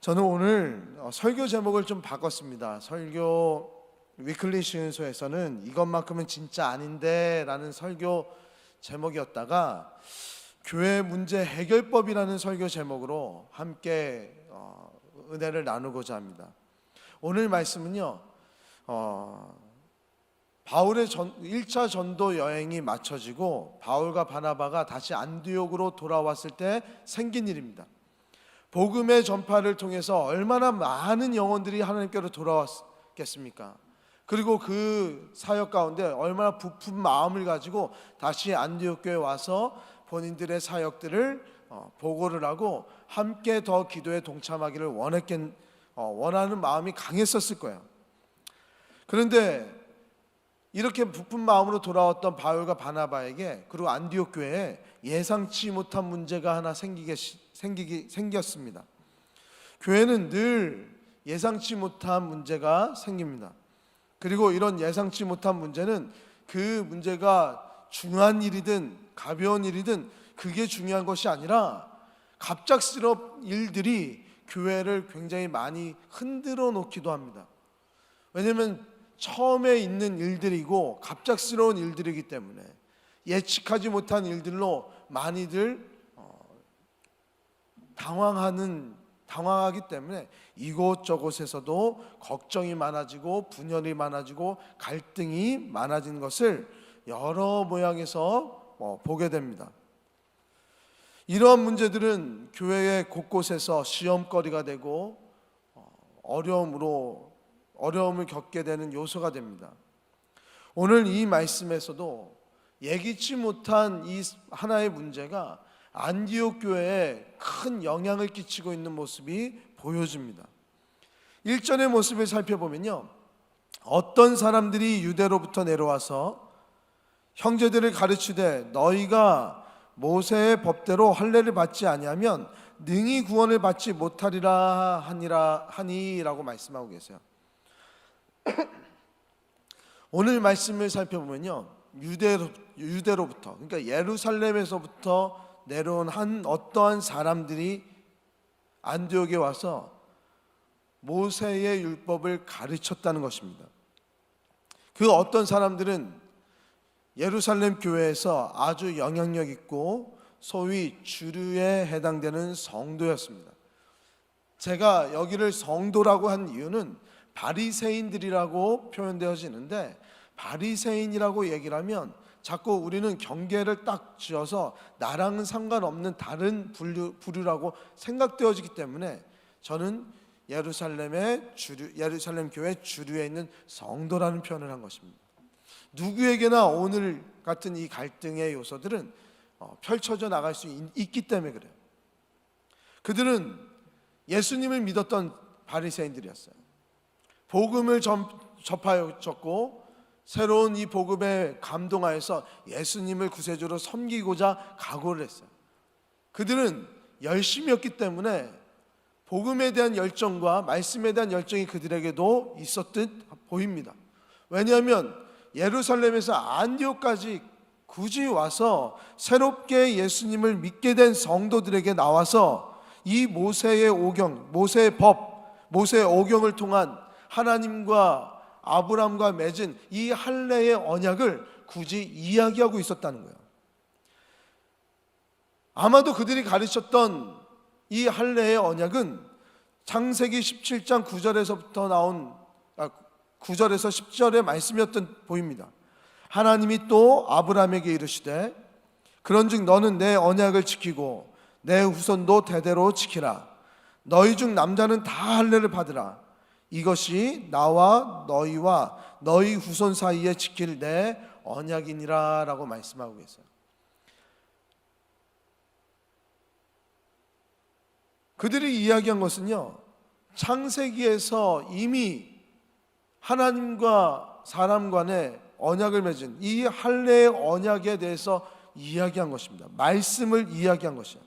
저는 오늘 설교 제목을 좀 바꿨습니다. 설교 위클리 시은소에서는 이것만큼은 진짜 아닌데 라는 설교 제목이었다가 교회 문제 해결법이라는 설교 제목으로 함께 은혜를 나누고자 합니다. 오늘 말씀은요, 바울의 1차 전도 여행이 마쳐지고 바울과 바나바가 다시 안디옥으로 돌아왔을 때 생긴 일입니다. 복음의 전파를 통해서 얼마나 많은 영혼들이 하나님께로 돌아왔겠습니까? 그리고 그 사역 가운데 얼마나 부푼 마음을 가지고 다시 안디옥 교회에 와서 본인들의 사역들을 보고를 하고 함께 더 기도에 동참하기를 원하는 마음이 강했었을 거예요. 그런데 이렇게 부푼 마음으로 돌아왔던 바울과 바나바에게, 그리고 안디옥 교회에 예상치 못한 문제가 하나 생겼습니다. 교회는 늘 예상치 못한 문제가 생깁니다. 그리고 이런 예상치 못한 문제는 그 문제가 중요한 일이든 가벼운 일이든 그게 중요한 것이 아니라 갑작스러운 일들이 교회를 굉장히 많이 흔들어 놓기도 합니다. 왜냐하면 처음에 있는 일들이고 갑작스러운 일들이기 때문에 예측하지 못한 일들로 많이들 당황하기 때문에 이곳저곳에서도 걱정이 많아지고 분열이 많아지고 갈등이 많아진 것을 여러 모양에서 보게 됩니다. 이러한 문제들은 교회의 곳곳에서 시험거리가 되고 어려움을 겪게 되는 요소가 됩니다. 오늘 이 말씀에서도 예기치 못한 이 하나의 문제가 안디옥 교회에 큰 영향을 끼치고 있는 모습이 보여집니다. 1절의 모습을 살펴보면요, 어떤 사람들이 유대로부터 내려와서 형제들을 가르치되 너희가 모세의 법대로 할례를 받지 아니하면 능히 구원을 받지 못하리라 하니라고 말씀하고 계세요. 오늘 말씀을 살펴보면요, 유대로부터, 그러니까 예루살렘에서부터 내려온 어떠한 사람들이 안디옥에 와서 모세의 율법을 가르쳤다는 것입니다. 그 어떤 사람들은 예루살렘 교회에서 아주 영향력 있고 소위 주류에 해당되는 성도였습니다. 제가 여기를 성도라고 한 이유는 바리새인들이라고 표현되어지는데, 바리새인이라고 얘기를 하면 자꾸 우리는 경계를 딱 지어서 나랑은 상관없는 다른 부류라고 생각되어지기 때문에 저는 예루살렘 교회 주류에 있는 성도라는 표현을 한 것입니다. 누구에게나 오늘 같은 이 갈등의 요소들은 펼쳐져 나갈 수 있기 때문에 그래요. 그들은 예수님을 믿었던 바리새인들이었어요. 복음을 접하였고 새로운 이 복음에 감동하여서 예수님을 구세주로 섬기고자 각오를 했어요. 그들은 열심이었기 때문에 복음에 대한 열정과 말씀에 대한 열정이 그들에게도 있었듯 보입니다. 왜냐하면 예루살렘에서 안디옥까지 굳이 와서 새롭게 예수님을 믿게 된 성도들에게 나와서 이 모세의 오경, 모세의 법, 모세의 오경을 통한 하나님과 아브라함과 맺은 이 할례의 언약을 굳이 이야기하고 있었다는 거예요. 아마도 그들이 가르쳤던 이 할례의 언약은 창세기 17장 9절에서부터 나온 9절에서 10절의 말씀이었던 보입니다. 하나님이 또 아브라함에게 이르시되 그런즉 너는 내 언약을 지키고 내 후손도 대대로 지키라. 너희 중 남자는 다 할례를 받으라. 이것이 나와 너희와 너희 후손 사이에 지킬 내 언약이니라 라고 말씀하고 계세요. 그들이 이야기한 것은요, 창세기에서 이미 하나님과 사람 간의 언약을 맺은 이 할례의 언약에 대해서 이야기한 것입니다. 말씀을 이야기한 것이에요.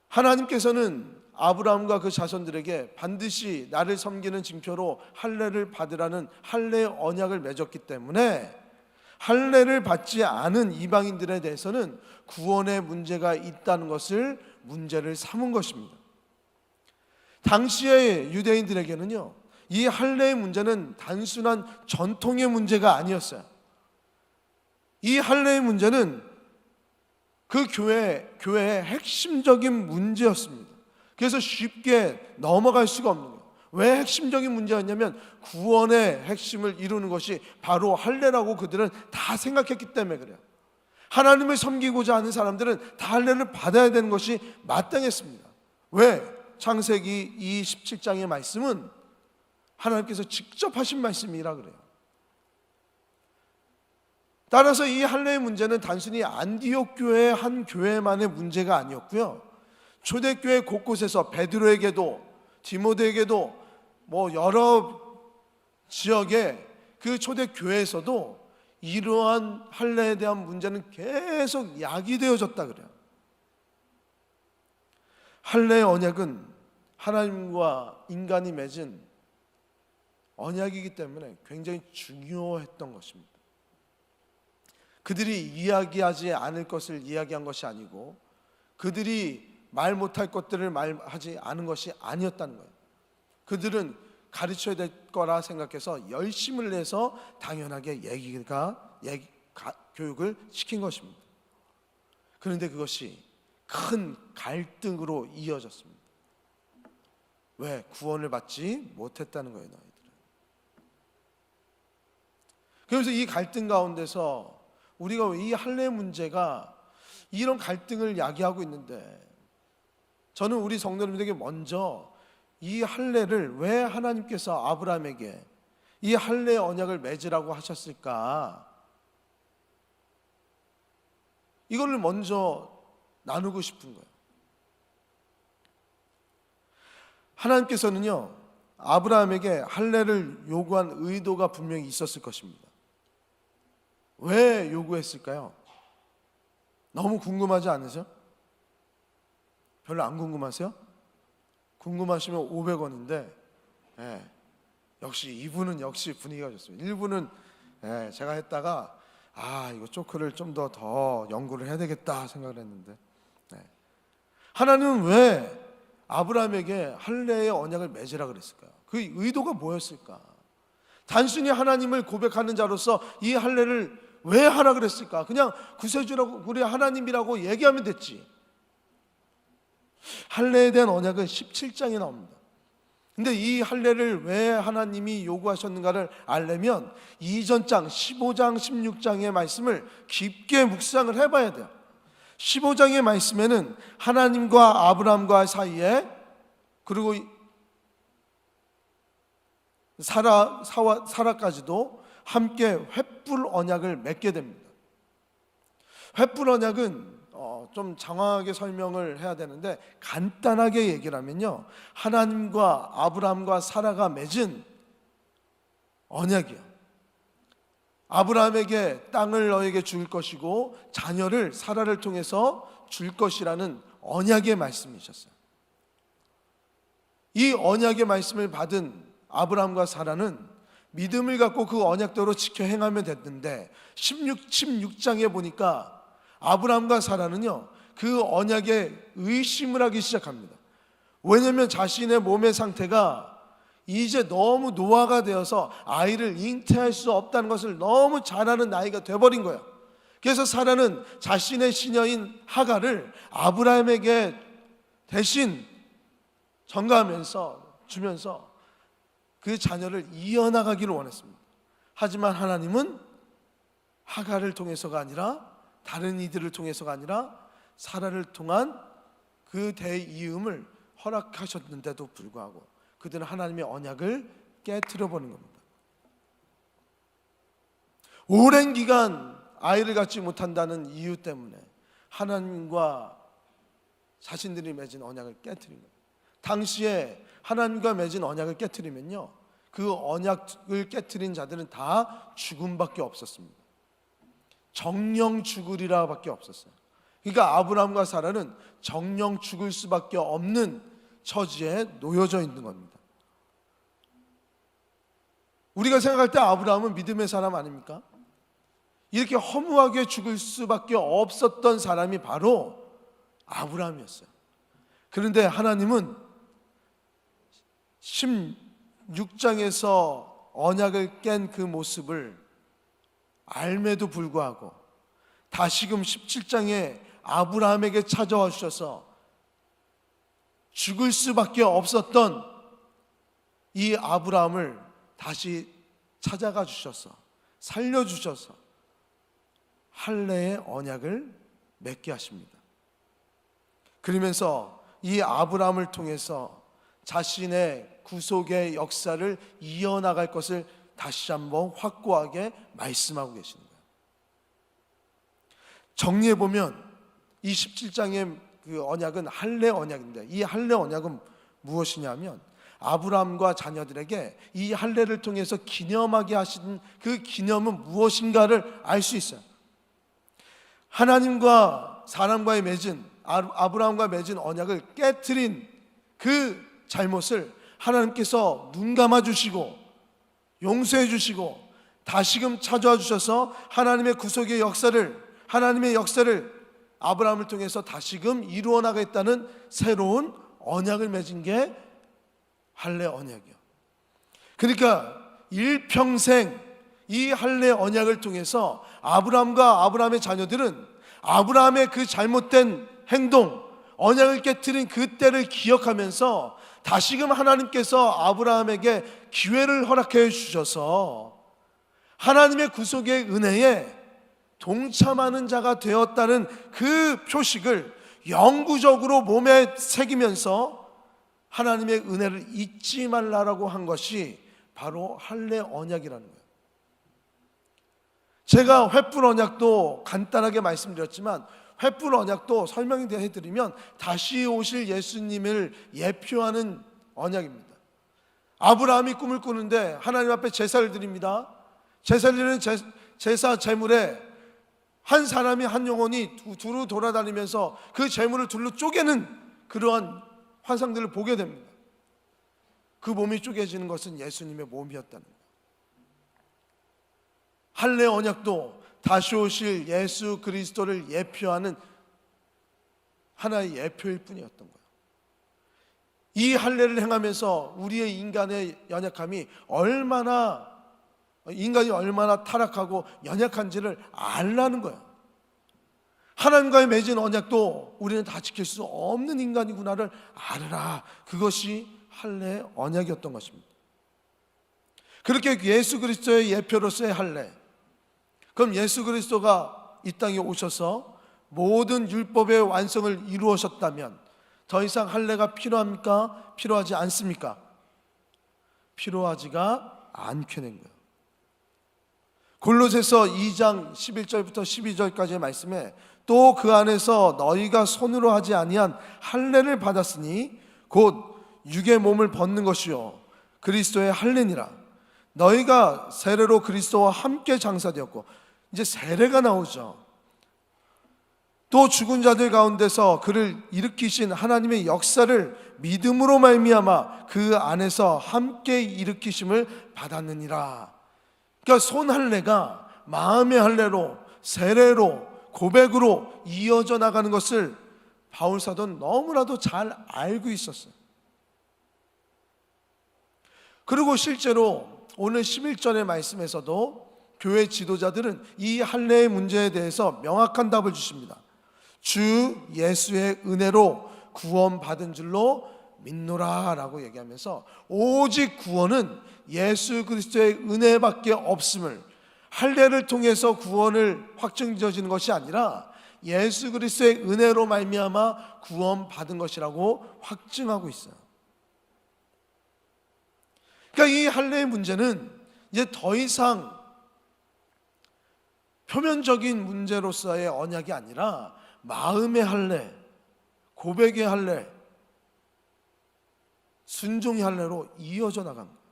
하나님께서는 아브라함과 그 자손들에게 반드시 나를 섬기는 징표로 할례를 받으라는 할례의 언약을 맺었기 때문에 할례를 받지 않은 이방인들에 대해서는 구원의 문제가 있다는 것을 문제를 삼은 것입니다. 당시의 유대인들에게는요, 이 할례의 문제는 단순한 전통의 문제가 아니었어요. 이 할례의 문제는 그 교회의 핵심적인 문제였습니다. 그래서 쉽게 넘어갈 수가 없는 거예요. 왜 핵심적인 문제였냐면 구원의 핵심을 이루는 것이 바로 할례라고 그들은 다 생각했기 때문에 그래요. 하나님을 섬기고자 하는 사람들은 다 할례를 받아야 되는 것이 마땅했습니다. 왜? 창세기 27장의 말씀은 하나님께서 직접 하신 말씀이라 그래요. 따라서 이 할례의 문제는 단순히 안디옥 교회의 한 교회만의 문제가 아니었고요, 초대교회 곳곳에서 베드로에게도 디모데에게도 여러 지역의 그 초대교회에서도 이러한 할례에 대한 문제는 계속 야기되어졌다 그래요. 할례의 언약은 하나님과 인간이 맺은 언약이기 때문에 굉장히 중요했던 것입니다. 그들이 이야기하지 않을 것을 이야기한 것이 아니고 그들이 말 못할 것들을 말하지 않은 것이 아니었다는 거예요. 그들은 가르쳐야 될 거라 생각해서 열심을 내서 당연하게 교육을 시킨 것입니다. 그런데 그것이 큰 갈등으로 이어졌습니다. 왜? 구원을 받지 못했다는 거예요, 너희들은. 그래서 이 갈등 가운데서 우리가 이 할례 문제가 이런 갈등을 야기하고 있는데, 저는 우리 성도님들에게 먼저 이 할례를 왜 하나님께서 아브라함에게 이 할례의 언약을 맺으라고 하셨을까, 이거를 먼저 나누고 싶은 거예요. 하나님께서는요, 아브라함에게 할례를 요구한 의도가 분명히 있었을 것입니다. 왜 요구했을까요? 너무 궁금하지 않으세요? 별로 안 궁금하세요? 궁금하시면 500원인데 역시 이분은 역시 분위기가 좋습니다. 1분은 제가 했다가 이거 조크를 좀 더 연구를 해야 되겠다 생각을 했는데, 하나님은 왜 아브라함에게 할례의 언약을 맺으라 그랬을까요? 그 의도가 뭐였을까? 단순히 하나님을 고백하는 자로서 이 할례를 왜 하라 그랬을까? 그냥 구세주라고, 우리 하나님이라고 얘기하면 됐지. 할례에 대한 언약은 17장에 나옵니다. 근데 이 할례를 왜 하나님이 요구하셨는가를 알려면 이전 장 15장 16장의 말씀을 깊게 묵상을 해봐야 돼요. 15장의 말씀에는 하나님과 아브라함과 사이에, 그리고 사라까지도 함께 횃불 언약을 맺게 됩니다. 횃불 언약은 좀 장황하게 설명을 해야 되는데 간단하게 얘기를 하면요, 하나님과 아브라함과 사라가 맺은 언약이에요. 아브라함에게 땅을 너에게 줄 것이고 자녀를 사라를 통해서 줄 것이라는 언약의 말씀이셨어요. 이 언약의 말씀을 받은 아브라함과 사라는 믿음을 갖고 그 언약대로 지켜 행하면 됐는데 16장에 보니까 아브라함과 사라는요, 그 언약에 의심을 하기 시작합니다. 왜냐하면 자신의 몸의 상태가 이제 너무 노화가 되어서 아이를 잉태할 수 없다는 것을 너무 잘 아는 나이가 돼버린 거예요. 그래서 사라는 자신의 시녀인 하갈을 아브라함에게 대신 전가하면서 주면서 그 자녀를 이어나가기를 원했습니다. 하지만 하나님은 하갈을 통해서가 아니라, 다른 이들을 통해서가 아니라 사라를 통한 그 대이음을 허락하셨는데도 불구하고 그들은 하나님의 언약을 깨트려 버린 겁니다. 오랜 기간 아이를 갖지 못한다는 이유 때문에 하나님과 자신들이 맺은 언약을 깨트린 거예요. 당시에 하나님과 맺은 언약을 깨트리면요, 그 언약을 깨트린 자들은 다 죽음밖에 없었습니다. 정령 죽으리라 밖에 없었어요. 그러니까 아브라함과 사라는 정령 죽을 수밖에 없는 처지에 놓여져 있는 겁니다. 우리가 생각할 때 아브라함은 믿음의 사람 아닙니까? 이렇게 허무하게 죽을 수밖에 없었던 사람이 바로 아브라함이었어요. 그런데 하나님은 16장에서 언약을 깬 그 모습을 알매도 불구하고 다시금 17장에 아브라함에게 찾아와 주셔서 죽을 수밖에 없었던 이 아브라함을 다시 찾아가 주셔서 살려주셔서 할례의 언약을 맺게 하십니다. 그러면서 이 아브라함을 통해서 자신의 구속의 역사를 이어나갈 것을 다시 한번 확고하게 말씀하고 계시는 거예요. 정리해보면 이 17장의 그 언약은 할례 언약인데, 이 할례 언약은 무엇이냐면 아브라함과 자녀들에게 이 할례를 통해서 기념하게 하신 그 기념은 무엇인가를 알 수 있어요. 하나님과 사람과의 맺은, 아브라함과 맺은 언약을 깨트린 그 잘못을 하나님께서 눈 감아 주시고 용서해 주시고 다시금 찾아와 주셔서 하나님의 구속의 역사를, 하나님의 역사를 아브라함을 통해서 다시금 이루어 나가겠다는 새로운 언약을 맺은 게 할례 언약이요. 그러니까 일평생 이 할례 언약을 통해서 아브라함과 아브라함의 자녀들은 아브라함의 그 잘못된 행동, 언약을 깨트린 그 때를 기억하면서 다시금 하나님께서 아브라함에게 기회를 허락해 주셔서 하나님의 구속의 은혜에 동참하는 자가 되었다는 그 표식을 영구적으로 몸에 새기면서 하나님의 은혜를 잊지 말라라고 한 것이 바로 할례 언약이라는 거예요. 제가 횃불 언약도 간단하게 말씀드렸지만 횃불 언약도 설명해드리면 다시 오실 예수님을 예표하는 언약입니다. 아브라함이 꿈을 꾸는데 하나님 앞에 제사를 드립니다. 제사를 드리는 제사 제물에 한 사람이 한 영혼이 두루 돌아다니면서 그 제물을 둘로 쪼개는 그러한 환상들을 보게 됩니다. 그 몸이 쪼개지는 것은 예수님의 몸이었다는 거예요. 할례 언약도 다시 오실 예수 그리스도를 예표하는 하나의 예표일 뿐이었던 거예요. 이 할례를 행하면서 우리의 인간의 연약함이 인간이 얼마나 타락하고 연약한지를 알라는 거예요. 하나님과의 맺은 언약도 우리는 다 지킬 수 없는 인간이구나를 알아라. 그것이 할례의 언약이었던 것입니다. 그렇게 예수 그리스도의 예표로서의 할례, 그럼 예수 그리스도가 이 땅에 오셔서 모든 율법의 완성을 이루셨다면 더 이상 할례가 필요합니까? 필요하지 않습니까? 필요하지가 않게 된 거예요. 골로새서 2장 11절부터 12절까지의 말씀에 또 그 안에서 너희가 손으로 하지 아니한 할례를 받았으니 곧 육의 몸을 벗는 것이요 그리스도의 할례니라. 너희가 세례로 그리스도와 함께 장사되었고, 이제 세례가 나오죠. 또 죽은 자들 가운데서 그를 일으키신 하나님의 역사를 믿음으로 말미암아 그 안에서 함께 일으키심을 받았느니라. 그러니까 손 할례가 마음의 할례로, 세례로, 고백으로 이어져 나가는 것을 바울 사도는 너무나도 잘 알고 있었어요. 그리고 실제로 오늘 11절의 말씀에서도 교회 지도자들은 이 할례의 문제에 대해서 명확한 답을 주십니다. 주 예수의 은혜로 구원받은 줄로 믿노라 라고 얘기하면서 오직 구원은 예수 그리스도의 은혜밖에 없음을, 할례를 통해서 구원을 확증되어지는 것이 아니라 예수 그리스도의 은혜로 말미암아 구원받은 것이라고 확증하고 있어요. 그러니까 이 할례의 문제는 이제 더 이상 표면적인 문제로서의 언약이 아니라 마음의 할례, 고백의 할례, 순종의 할례로 이어져 나간 거예요.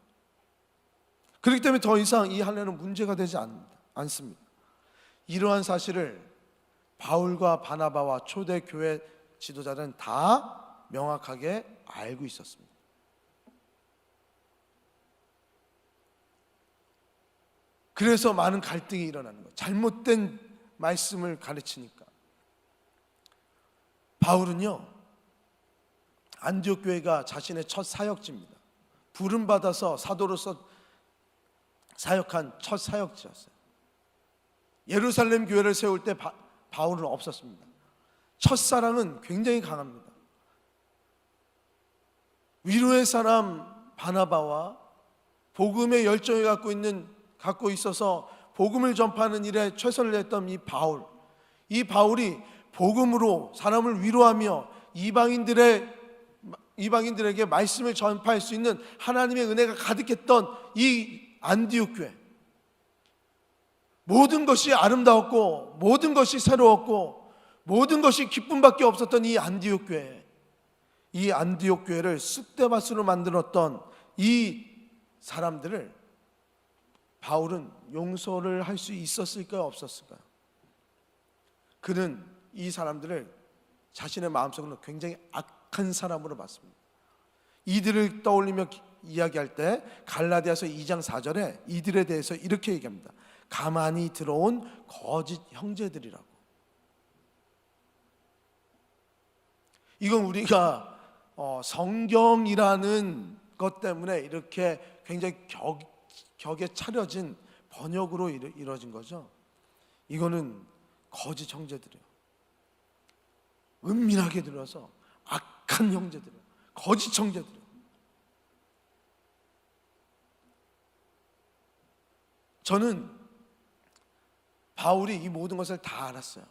그렇기 때문에 더 이상 이 할례는 문제가 되지 않습니다. 이러한 사실을 바울과 바나바와 초대교회 지도자들은 다 명확하게 알고 있었습니다. 그래서 많은 갈등이 일어나는 거예요. 잘못된 말씀을 가르치니까. 바울은요, 안디옥 교회가 자신의 첫 사역지입니다. 부름 받아서 사도로서 사역한 첫 사역지였어요. 예루살렘 교회를 세울 때 바울은 없었습니다. 첫사랑은 굉장히 강합니다. 위로의 사람 바나바와 복음의 열정을 갖고 있어서 복음을 전파하는 일에 최선을 다했던 이 바울이 복음으로 사람을 위로하며 이방인들에게 말씀을 전파할 수 있는 하나님의 은혜가 가득했던 이 안디옥 교회, 모든 것이 아름다웠고 모든 것이 새로웠고 모든 것이 기쁨밖에 없었던 이 안디옥 교회를 쑥대밭으로 만들었던 이 사람들을 바울은 용서를 할 수 있었을까요? 없었을까요? 그는 이 사람들을 자신의 마음속으로 굉장히 악한 사람으로 봤습니다. 이들을 떠올리며 이야기할 때 갈라디아서 2장 4절에 이들에 대해서 이렇게 얘기합니다. 가만히 들어온 거짓 형제들이라고. 이건 우리가 성경이라는 것 때문에 이렇게 굉장히 격에 차려진 번역으로 이루어진 거죠. 이거는 거짓 형제들이에요. 은밀하게 들어서 악한 형제들이에요. 거짓 형제들이에요. 저는 바울이 이 모든 것을 다 알았어요.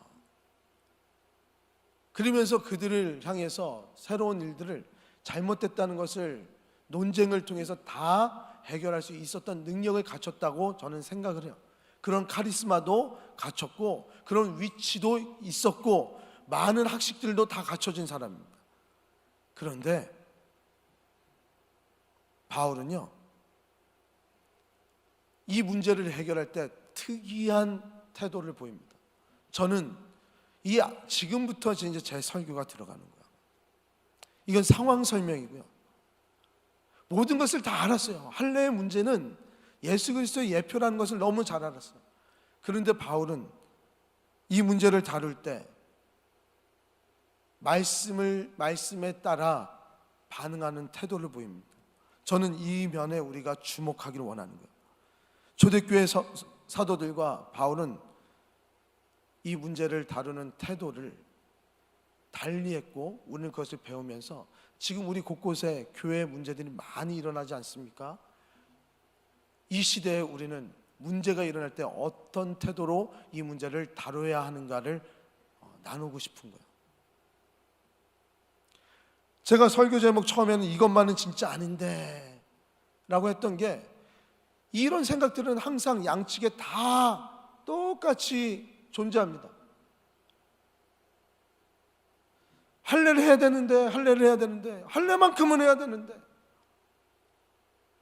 그러면서 그들을 향해서 새로운 일들을 잘못됐다는 것을 논쟁을 통해서 다 해결할 수 있었던 능력을 갖췄다고 저는 생각을 해요. 그런 카리스마도 갖췄고 그런 위치도 있었고 많은 학식들도 다 갖춰진 사람입니다. 그런데 바울은요, 이 문제를 해결할 때 특이한 태도를 보입니다. 저는 지금부터 이제 제 설교가 들어가는 거예요. 이건 상황 설명이고요. 모든 것을 다 알았어요. 할례의 문제는 예수 그리스도의 예표라는 것을 너무 잘 알았어요. 그런데 바울은 이 문제를 다룰 때 말씀에 따라 반응하는 태도를 보입니다. 저는 이 면에 우리가 주목하기를 원하는 거예요. 초대교회 사도들과 바울은 이 문제를 다루는 태도를 달리했고 우리는 그것을 배우면서 지금 우리 곳곳에 교회 문제들이 많이 일어나지 않습니까? 이 시대에 우리는 문제가 일어날 때 어떤 태도로 이 문제를 다뤄야 하는가를 나누고 싶은 거예요. 제가 설교 제목 처음에는 이것만은 진짜 아닌데 라고 했던 게, 이런 생각들은 항상 양측에 다 똑같이 존재합니다. 할례를 해야 되는데 할례만큼은 해야 되는데,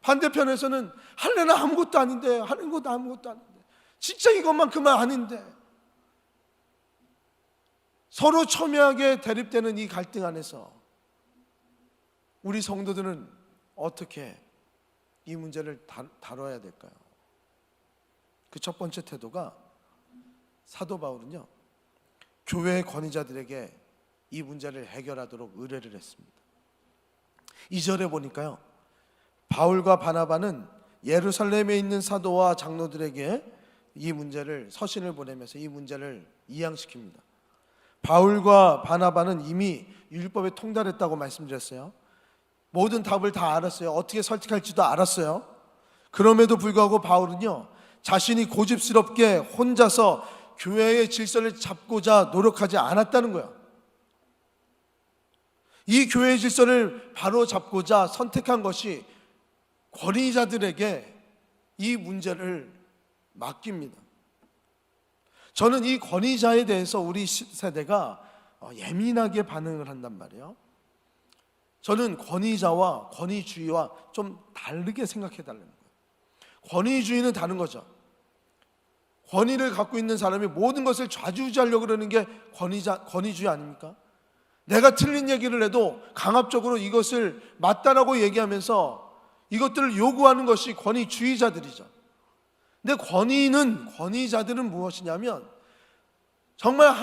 반대편에서는 할례는 아무것도 아닌데 하는 것도 아무것도 아닌데, 진짜 이것만큼은 아닌데, 서로 첨예하게 대립되는 이 갈등 안에서 우리 성도들은 어떻게 이 문제를 다뤄야 될까요? 그 첫 번째 태도가, 사도 바울은요, 교회 권위자들에게 이 문제를 해결하도록 의뢰를 했습니다. 2절에 보니까요, 바울과 바나바는 예루살렘에 있는 사도와 장로들에게 이 문제를, 서신을 보내면서 이 문제를 이양시킵니다. 바울과 바나바는 이미 율법에 통달했다고 말씀드렸어요. 모든 답을 다 알았어요. 어떻게 설득할지도 알았어요. 그럼에도 불구하고 바울은요, 자신이 고집스럽게 혼자서 교회의 질서를 잡고자 노력하지 않았다는 거예요. 이 교회의 질서를 바로 잡고자 선택한 것이 권위자들에게 이 문제를 맡깁니다. 저는 이 권위자에 대해서 우리 세대가 예민하게 반응을 한단 말이에요. 저는 권위자와 권위주의와 좀 다르게 생각해 달라는 거예요. 권위주의는 다른 거죠. 권위를 갖고 있는 사람이 모든 것을 좌지우지하려고 그러는 게 권위주의 아닙니까? 내가 틀린 얘기를 해도 강압적으로 이것을 맞다라고 얘기하면서 이것들을 요구하는 것이 권위주의자들이죠. 근데 권위자들은 무엇이냐면, 정말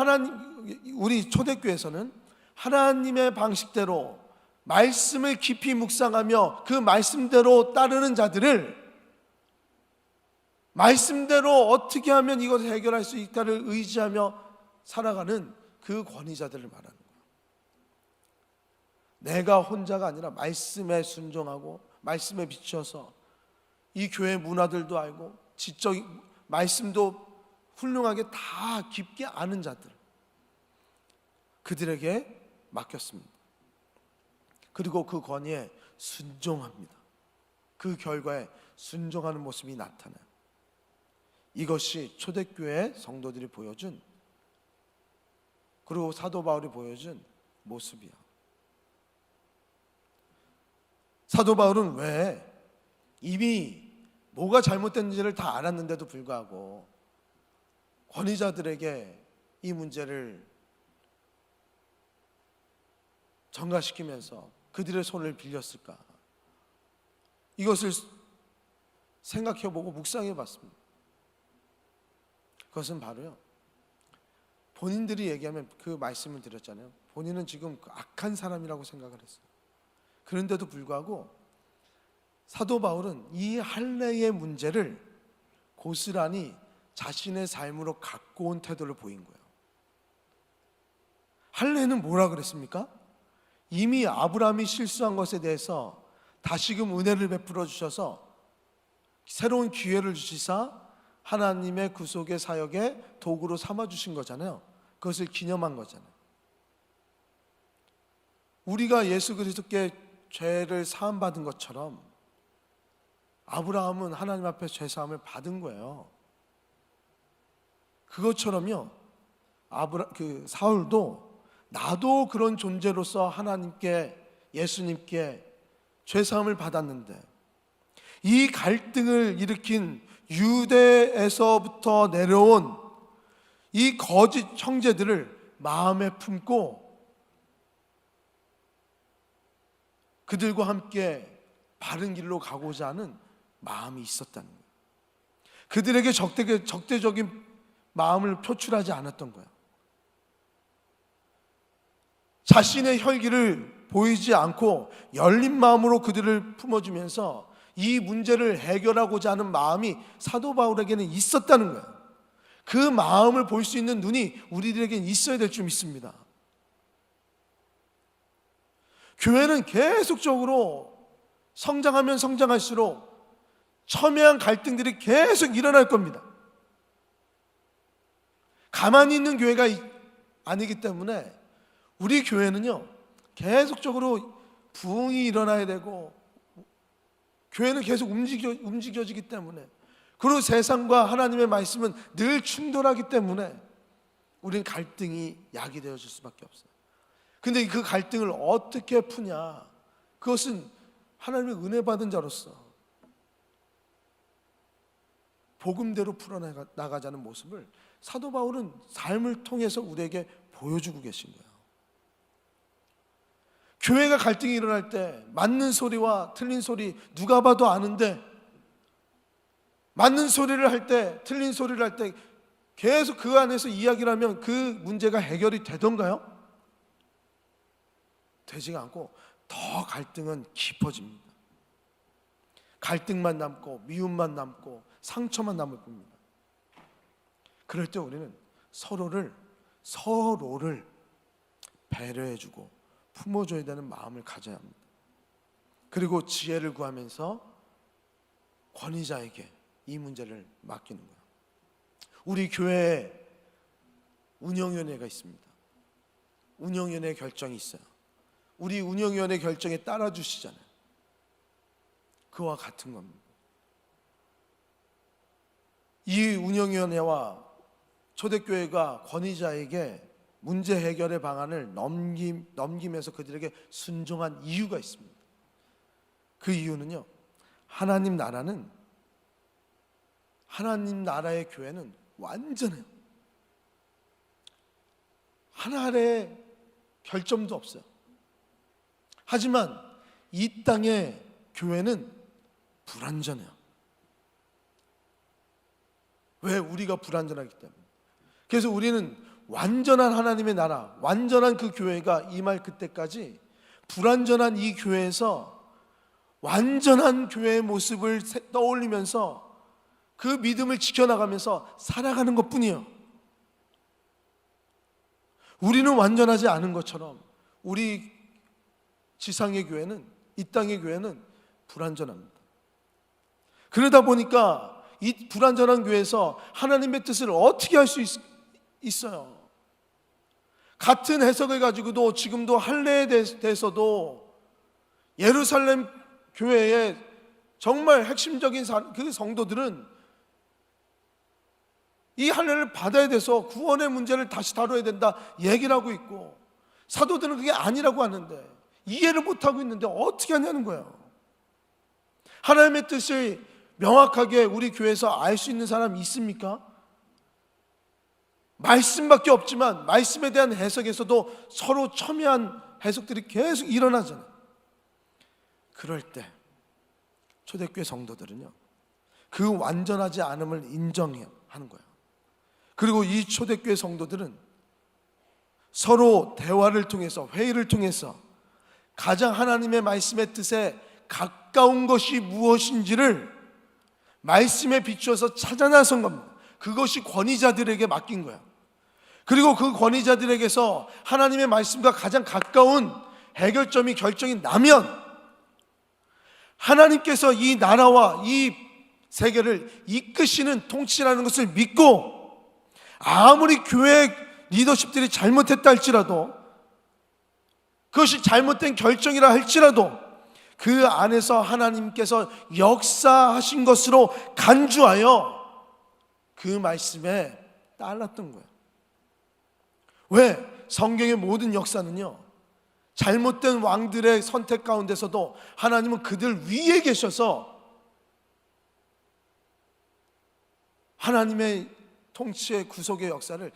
우리 초대교회에서는 하나님의 방식대로 말씀을 깊이 묵상하며 그 말씀대로 따르는 자들을, 말씀대로 어떻게 하면 이것을 해결할 수 있다를 의지하며 살아가는 그 권위자들을 말하는 거예요. 내가 혼자가 아니라 말씀에 순종하고 말씀에 비춰서 이 교회 문화들도 알고 지적 말씀도 훌륭하게 다 깊게 아는 자들, 그들에게 맡겼습니다. 그리고 그 권위에 순종합니다. 그 결과에 순종하는 모습이 나타나요. 이것이 초대교회 성도들이 보여준, 그리고 사도 바울이 보여준 모습이야. 사도 바울은 왜 이미 뭐가 잘못됐는지를 다 알았는데도 불구하고 권위자들에게 이 문제를 전가시키면서 그들의 손을 빌렸을까? 이것을 생각해보고 묵상해봤습니다. 그것은 바로요, 본인들이 얘기하면 그 말씀을 드렸잖아요. 본인은 지금 악한 사람이라고 생각을 했어요. 그런데도 불구하고 사도 바울은 이 할례의 문제를 고스란히 자신의 삶으로 갖고 온 태도를 보인 거예요. 할례는 뭐라 그랬습니까? 이미 아브라함이 실수한 것에 대해서 다시금 은혜를 베풀어 주셔서 새로운 기회를 주시사 하나님의 구속의 사역의 도구로 삼아 주신 거잖아요. 그것을 기념한 거잖아요. 우리가 예수 그리스도께 죄를 사함 받은 것처럼 아브라함은 하나님 앞에 죄 사함을 받은 거예요. 그것처럼요, 사울도 나도 그런 존재로서 하나님께, 예수님께 죄 사함을 받았는데 이 갈등을 일으킨 유대에서부터 내려온 이 거짓 형제들을 마음에 품고 그들과 함께 바른 길로 가고자 하는 마음이 있었다는 거예요. 그들에게 적대적인 마음을 표출하지 않았던 거예요. 자신의 혈기를 보이지 않고 열린 마음으로 그들을 품어주면서 이 문제를 해결하고자 하는 마음이 사도 바울에게는 있었다는 거예요. 그 마음을 볼 수 있는 눈이 우리들에게는 있어야 될 줄 믿습니다. 교회는 계속적으로 성장하면 성장할수록 첨예한 갈등들이 계속 일어날 겁니다. 가만히 있는 교회가 아니기 때문에 우리 교회는요, 계속적으로 부흥이 일어나야 되고 교회는 계속 움직여지기 때문에, 그리고 세상과 하나님의 말씀은 늘 충돌하기 때문에 우리는 갈등이 야기되어질 수밖에 없어요. 근데 그 갈등을 어떻게 푸냐, 그것은 하나님의 은혜 받은 자로서 복음대로 풀어나가자는 모습을 사도 바울은 삶을 통해서 우리에게 보여주고 계신 거예요. 교회가 갈등이 일어날 때 맞는 소리와 틀린 소리 누가 봐도 아는데, 맞는 소리를 할 때, 틀린 소리를 할 때 계속 그 안에서 이야기를 하면 그 문제가 해결이 되던가요? 되지가 않고 더 갈등은 깊어집니다. 갈등만 남고 미움만 남고 상처만 남을 뿐입니다. 그럴 때 우리는 서로를 배려해주고 품어줘야 되는 마음을 가져야 합니다. 그리고 지혜를 구하면서 권위자에게 이 문제를 맡기는 거예요. 우리 교회에 운영위원회가 있습니다. 운영위원회 결정이 있어요. 우리 운영위원회 결정에 따라 주시잖아요. 그와 같은 겁니다. 이 운영위원회와 초대교회가 권위자에게 문제 해결의 방안을 넘기면서 그들에게 순종한 이유가 있습니다. 그 이유는요, 하나님 나라의 교회는 완전해요. 하나의 결점도 없어요. 하지만 이 땅의 교회는 불완전해요. 왜? 우리가 불완전하기 때문에. 그래서 우리는 완전한 하나님의 나라, 완전한 그 교회가 임할 그때까지 불완전한 이 교회에서 완전한 교회의 모습을 떠올리면서 그 믿음을 지켜나가면서 살아가는 것뿐이에요. 우리는 완전하지 않은 것처럼 우리 지상의 교회는, 이 땅의 교회는 불완전합니다. 그러다 보니까 이 불완전한 교회에서 하나님의 뜻을 어떻게 할 수 있어요? 같은 해석을 가지고도 지금도 할례에 대해서도 예루살렘 교회의 정말 핵심적인 그 성도들은 이 할례를 받아야 돼서 구원의 문제를 다시 다뤄야 된다 얘기를 하고 있고, 사도들은 그게 아니라고 하는데 이해를 못하고 있는데 어떻게 하냐는 거예요. 하나님의 뜻을 명확하게 우리 교회에서 알 수 있는 사람이 있습니까? 말씀밖에 없지만 말씀에 대한 해석에서도 서로 첨예한 해석들이 계속 일어나잖아요. 그럴 때 초대교회 성도들은요, 그 완전하지 않음을 인정해야 하는 거예요. 그리고 이 초대교회 성도들은 서로 대화를 통해서, 회의를 통해서 가장 하나님의 말씀의 뜻에 가까운 것이 무엇인지를 말씀에 비추어서 찾아 나선 겁니다. 그것이 권위자들에게 맡긴 거야. 그리고 그 권위자들에게서 하나님의 말씀과 가장 가까운 해결점이 결정이 나면 하나님께서 이 나라와 이 세계를 이끄시는 통치라는 것을 믿고, 아무리 교회 리더십들이 잘못했다 할지라도, 그것이 잘못된 결정이라 할지라도 그 안에서 하나님께서 역사하신 것으로 간주하여 그 말씀에 따랐던 거예요. 왜? 성경의 모든 역사는요, 잘못된 왕들의 선택 가운데서도 하나님은 그들 위에 계셔서 하나님의 통치의 구속의 역사를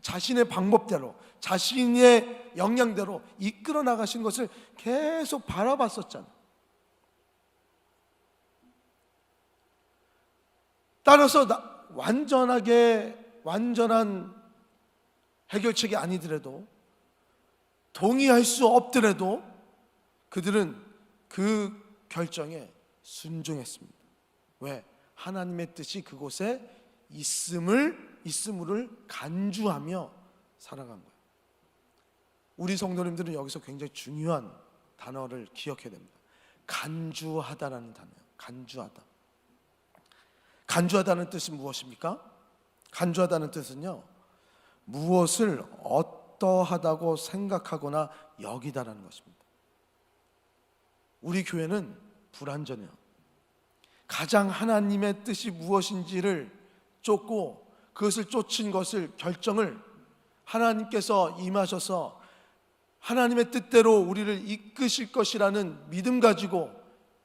자신의 방법대로, 자신의 역량대로 이끌어 나가신 것을 계속 바라봤었잖아요. 따라서 완전한 해결책이 아니더라도, 동의할 수 없더라도 그들은 그 결정에 순종했습니다. 왜? 하나님의 뜻이 그곳에 있음을 간주하며 살아간 거예요. 우리 성도님들은 여기서 굉장히 중요한 단어를 기억해야 됩니다. 간주하다라는 단어예요. 간주하다. 간주하다는 뜻이 무엇입니까? 간주하다는 뜻은요, 무엇을 어떠하다고 생각하거나 여기다라는 것입니다. 우리 교회는 불완전해요. 가장 하나님의 뜻이 무엇인지를 쫓고, 그것을 쫓은 것을, 결정을 하나님께서 임하셔서 하나님의 뜻대로 우리를 이끄실 것이라는 믿음 가지고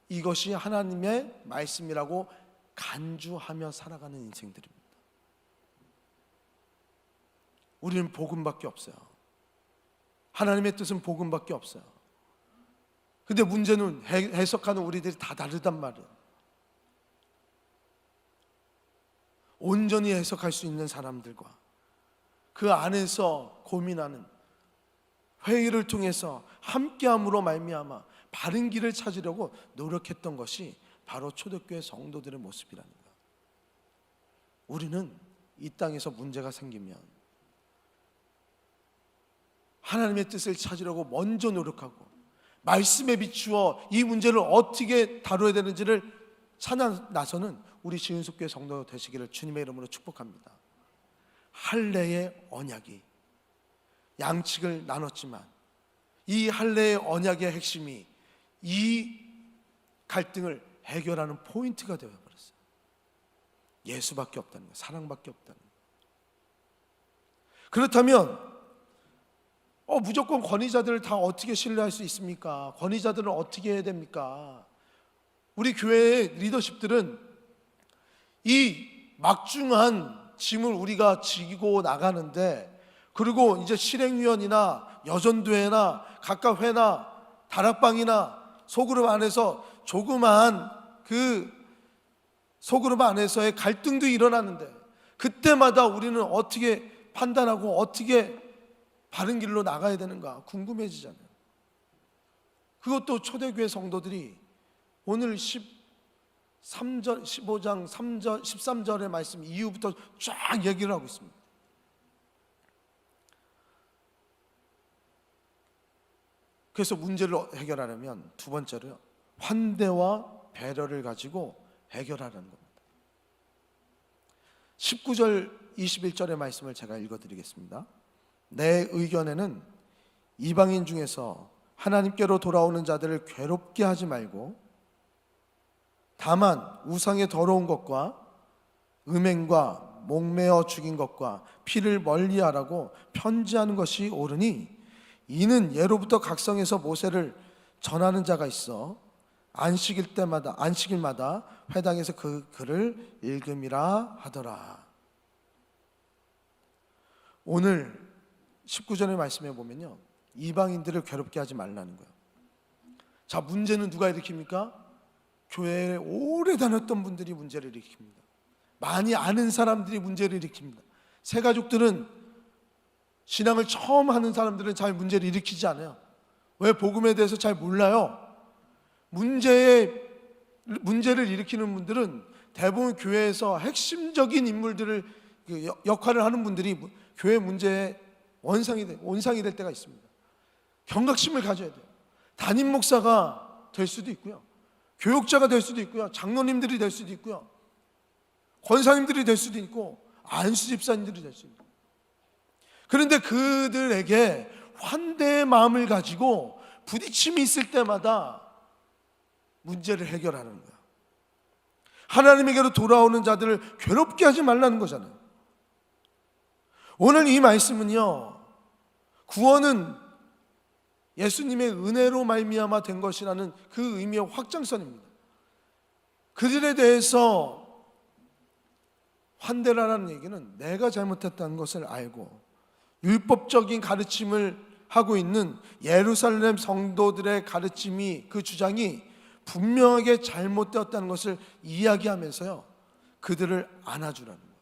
이것이 하나님의 말씀이라고 간주하며 살아가는 인생들입니다. 우리는 복음밖에 없어요. 하나님의 뜻은 복음밖에 없어요. 근데 문제는 해석하는 우리들이 다 다르단 말이에요. 온전히 해석할 수 있는 사람들과 그 안에서 고민하는, 회의를 통해서 함께함으로 말미암아 바른 길을 찾으려고 노력했던 것이 바로 초대교회 성도들의 모습이라는 거예요. 우리는 이 땅에서 문제가 생기면 하나님의 뜻을 찾으려고 먼저 노력하고 말씀에 비추어 이 문제를 어떻게 다뤄야 되는지를 찾아 나서는 우리 지은숙교회 성도 되시기를 주님의 이름으로 축복합니다. 할례의 언약이 양측을 나눴지만 이 할례의 언약의 핵심이 이 갈등을 해결하는 포인트가 되어버렸어요. 예수밖에 없다는 거예요. 사랑밖에 없다는 거예요. 그렇다면 무조건 권위자들을 다 어떻게 신뢰할 수 있습니까? 권위자들은 어떻게 해야 됩니까? 우리 교회의 리더십들은 이 막중한 짐을 우리가 지고 나가는데, 그리고 이제 실행위원이나 여전도회나 각각회나 다락방이나 소그룹 안에서 조그마한 그 소그룹 안에서의 갈등도 일어나는데, 그때마다 우리는 어떻게 판단하고 어떻게 바른 길로 나가야 되는가 궁금해지잖아요. 그것도 초대교회 성도들이 오늘 13절, 15장 3절, 13절의 말씀 이후부터 쫙 얘기를 하고 있습니다. 그래서 문제를 해결하려면 두 번째로요, 환대와 배려를 가지고 해결하라는 겁니다. 19절 21절의 말씀을 제가 읽어드리겠습니다. 내 의견에는 이방인 중에서 하나님께로 돌아오는 자들을 괴롭게 하지 말고 다만 우상의 더러운 것과 음행과 목매어 죽인 것과 피를 멀리하라고 편지하는 것이 옳으니, 이는 예로부터 각성에서 모세를 전하는 자가 있어 안식일마다 회당에서 그 글을 읽음이라 하더라. 오늘 19절의 말씀에 보면요, 이방인들을 괴롭게 하지 말라는 거예요. 자, 문제는 누가 일으킵니까? 교회에 오래 다녔던 분들이 문제를 일으킵니다. 많이 아는 사람들이 문제를 일으킵니다. 새가족들은, 신앙을 처음 하는 사람들은 잘 문제를 일으키지 않아요. 왜? 복음에 대해서 잘 몰라요. 문제를 일으키는 분들은 대부분 교회에서 핵심적인 인물들을, 역할을 하는 분들이 교회 문제의 원상이 될 때가 있습니다. 경각심을 가져야 돼요. 담임 목사가 될 수도 있고요, 교육자가 될 수도 있고요, 장로님들이 될 수도 있고요, 권사님들이 될 수도 있고, 안수 집사님들이 될 수도 있고. 그런데 그들에게 환대의 마음을 가지고 부딪힘이 있을 때마다 문제를 해결하는 거야. 하나님에게로 돌아오는 자들을 괴롭게 하지 말라는 거잖아요. 오늘 이 말씀은요, 구원은 예수님의 은혜로 말미암아 된 것이라는 그 의미의 확장선입니다. 그들에 대해서 환대라는 얘기는 내가 잘못했다는 것을 알고 율법적인 가르침을 하고 있는 예루살렘 성도들의 가르침이, 그 주장이 분명하게 잘못되었다는 것을 이야기하면서요, 그들을 안아주라는 거예요.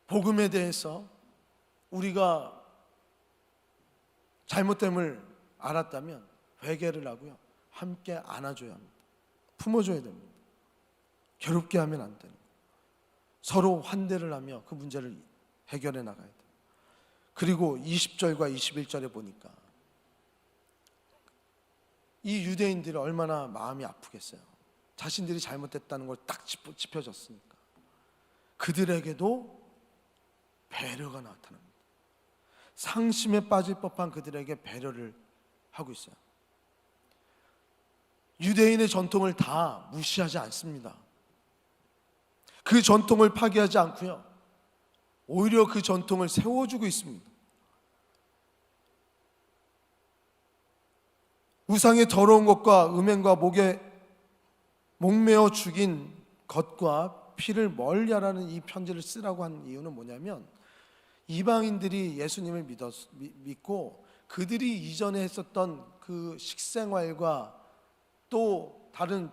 복음에 대해서 우리가 잘못됨을 알았다면 회개를 하고요, 함께 안아줘야 합니다. 품어줘야 됩니다. 괴롭게 하면 안 되는 거예요. 서로 환대를 하며 그 문제를 해결해 나가야 돼요. 그리고 20절과 21절에 보니까 이 유대인들이 얼마나 마음이 아프겠어요. 자신들이 잘못했다는 걸 딱 짚어줬으니까. 그들에게도 배려가 나타납니다. 상심에 빠질 법한 그들에게 배려를 하고 있어요. 유대인의 전통을 다 무시하지 않습니다. 그 전통을 파괴하지 않고요, 오히려 그 전통을 세워주고 있습니다. 우상의 더러운 것과 음행과 목매어 죽인 것과 피를 멀리하라는 이 편지를 쓰라고 한 이유는 뭐냐면, 이방인들이 예수님을 믿고 그들이 이전에 했었던 그 식생활과 또 다른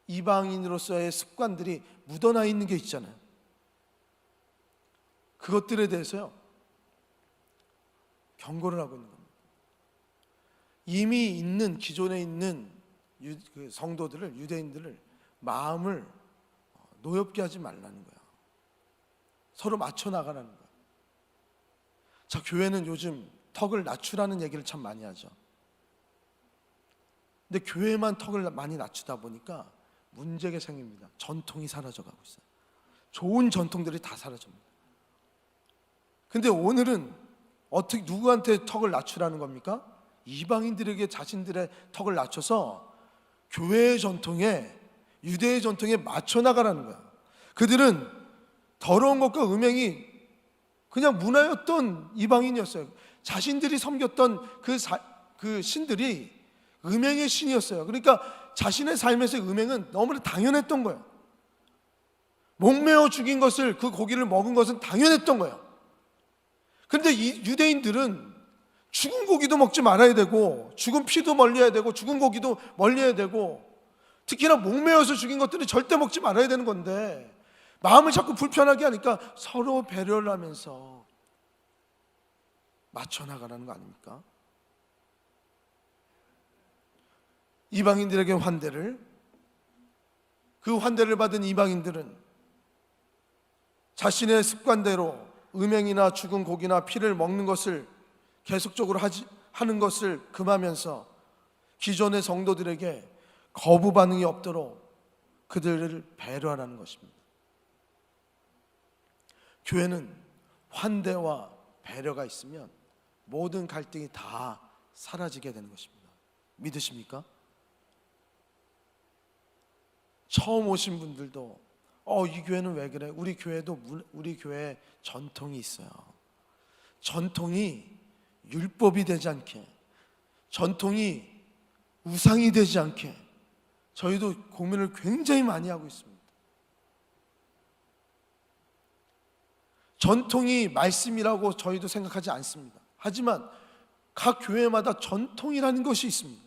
이방인으로서의 습관들이 묻어나 있는 게 있잖아요. 그것들에 대해서요, 경고를 하고 있는 겁니다. 이미 있는, 기존에 있는 성도들을, 유대인들을 마음을 노엽게 하지 말라는 거야. 서로 맞춰 나가라는 거야. 자, 교회는 요즘 턱을 낮추라는 얘기를 참 많이 하죠. 근데 교회만 턱을 많이 낮추다 보니까 문제가 생깁니다. 전통이 사라져가고 있어요. 좋은 전통들이 다 사라집니다. 근데 오늘은 어떻게, 누구한테 턱을 낮추라는 겁니까? 이방인들에게 자신들의 턱을 낮춰서 교회의 전통에, 유대의 전통에 맞춰 나가라는 거야. 그들은 더러운 것과 음행이 그냥 문화였던 이방인이었어요. 자신들이 섬겼던 그 신들이 음행의 신이었어요. 그러니까 자신의 삶에서 음행은 너무나 당연했던 거예요. 목매어 죽인 것을, 그 고기를 먹은 것은 당연했던 거예요. 그런데 이 유대인들은 죽은 고기도 먹지 말아야 되고, 죽은 피도 멀리해야 되고, 죽은 고기도 멀리해야 되고, 특히나 목매어서 죽인 것들은 절대 먹지 말아야 되는 건데 마음을 자꾸 불편하게 하니까 서로 배려를 하면서 맞춰 나가라는 거 아닙니까? 이방인들에게 그 환대를 받은 이방인들은 자신의 습관대로 음행이나 죽은 고기나 피를 먹는 것을 계속적으로 하는 것을 금하면서 기존의 성도들에게 거부 반응이 없도록 그들을 배려하라는 것입니다. 교회는 환대와 배려가 있으면 모든 갈등이 다 사라지게 되는 것입니다. 믿으십니까? 처음 오신 분들도 이 교회는 왜 그래? 우리 교회에 전통이 있어요. 전통이 율법이 되지 않게, 전통이 우상이 되지 않게 저희도 고민을 굉장히 많이 하고 있습니다. 전통이 말씀이라고 저희도 생각하지 않습니다. 하지만 각 교회마다 전통이라는 것이 있습니다.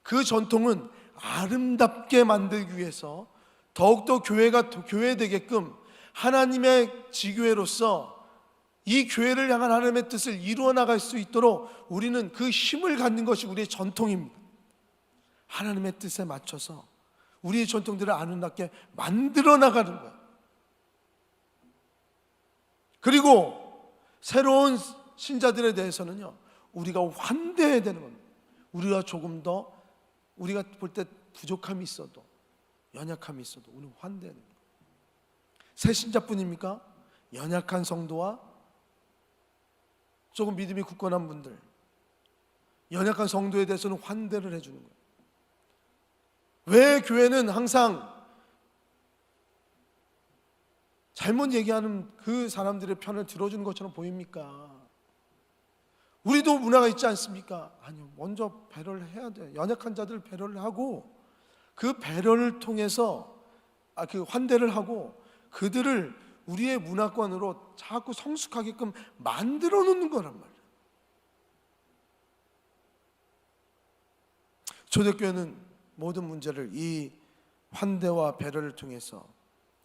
그 전통은 아름답게 만들기 위해서 더욱더 교회가 교회되게끔 하나님의 지교회로서 이 교회를 향한 하나님의 뜻을 이루어 나갈 수 있도록 우리는 그 힘을 갖는 것이 우리의 전통입니다. 하나님의 뜻에 맞춰서 우리의 전통들을 아름답게 만들어 나가는 거예요. 그리고 새로운 신자들에 대해서는요, 우리가 환대해야 되는 겁니다. 우리가 조금 더 우리가 볼 때 부족함이 있어도, 연약함이 있어도 우리는 환대해야 됩니다. 새 신자뿐입니까? 연약한 성도와 조금 믿음이 굳건한 분들, 연약한 성도에 대해서는 환대를 해주는 거예요. 왜 교회는 항상 잘못 얘기하는 그 사람들의 편을 들어주는 것처럼 보입니까? 우리도 문화가 있지 않습니까? 아니요, 먼저 배려를 해야 돼요. 연약한 자들 배려를 하고 그 배려를 통해서 그 환대를 하고 그들을 우리의 문화권으로 자꾸 성숙하게끔 만들어 놓는 거란 말이에요. 초대교회는 모든 문제를 이 환대와 배려를 통해서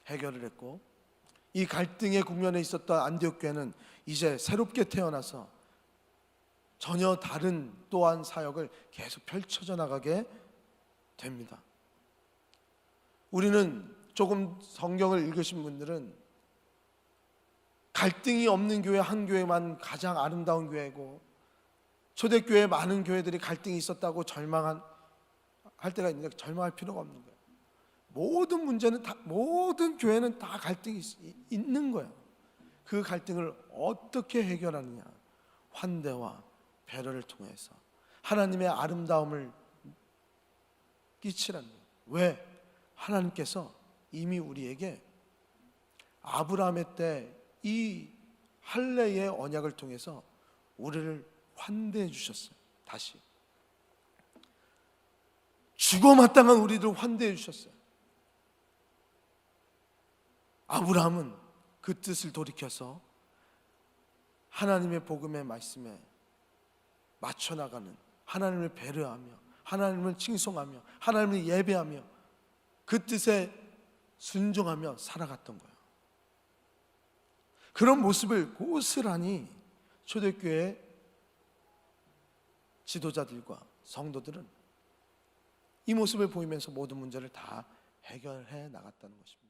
해결을 했고, 이 갈등의 국면에 있었던 안디옥 교회는 이제 새롭게 태어나서 전혀 다른 또한 사역을 계속 펼쳐져 나가게 됩니다. 우리는 조금 성경을 읽으신 분들은 갈등이 없는 교회 한 교회만 가장 아름다운 교회고, 초대교회 많은 교회들이 갈등이 있었다고 할 때가 있는데 절망할 필요가 없는 거예요. 모든 문제는 모든 교회는 다 갈등이 있는 거예요. 그 갈등을 어떻게 해결하느냐? 환대와 배려를 통해서 하나님의 아름다움을 끼치라는 거예요. 왜? 하나님께서 이미 우리에게 아브라함의 때 이 할례의 언약을 통해서 우리를 환대해 주셨어요. 다시 죽어 마땅한 우리를 환대해 주셨어요. 아브라함은 그 뜻을 돌이켜서 하나님의 복음의 말씀에 맞춰 나가는, 하나님을 배려하며 하나님을 칭송하며 하나님을 예배하며 그 뜻에 순종하며 살아갔던 거예요. 그런 모습을 고스란히 초대교회 지도자들과 성도들은 이 모습을 보이면서 모든 문제를 다 해결해 나갔다는 것입니다.